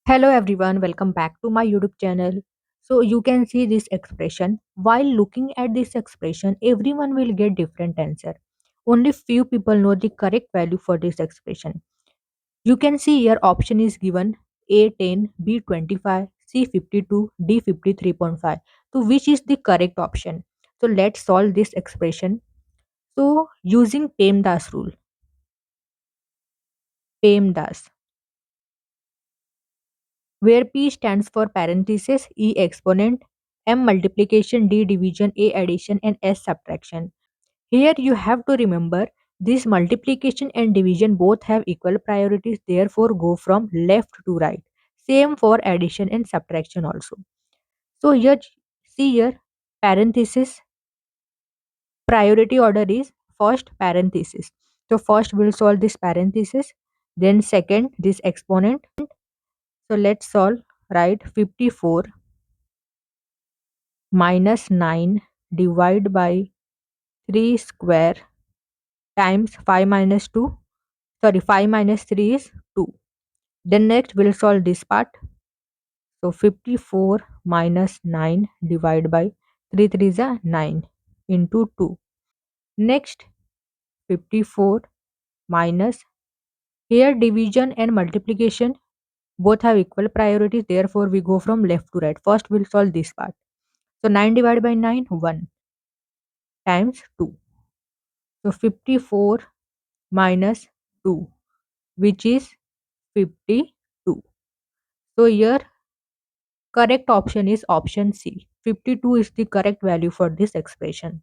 Hello everyone, welcome back to my YouTube channel. So you can see this expression. While looking at this expression, everyone will get different answer. Only few people know the correct value for this expression. You can see here option is given A 10, B 25, C 52, D 53.5. So which is the correct option? So let's solve this expression. So using PEMDAS rule. PEMDAS, where P stands for parenthesis, E exponent, M multiplication, D division, A addition, and S subtraction. Here you have to remember this multiplication and division both have equal priorities, therefore go from left to right. Same for addition and subtraction also. So here, see here, parenthesis, priority order is first parenthesis. So first we'll solve this parenthesis, then second this exponent. So let's solve, right? 54 minus 9 divided by 3 square times 5 minus 2, sorry, 5 minus 3 is 2. Then next we'll solve this part. So 54 minus 9 divided by 3 3 is a 9 into 2. Next 54 minus, here division and multiplication both have equal priorities, therefore we go from left to right. First we'll solve this part. So 9 divided by 9, 1 times 2. So 54 minus 2, which is 52. So here correct option is option C. 52 is the correct value for this expression.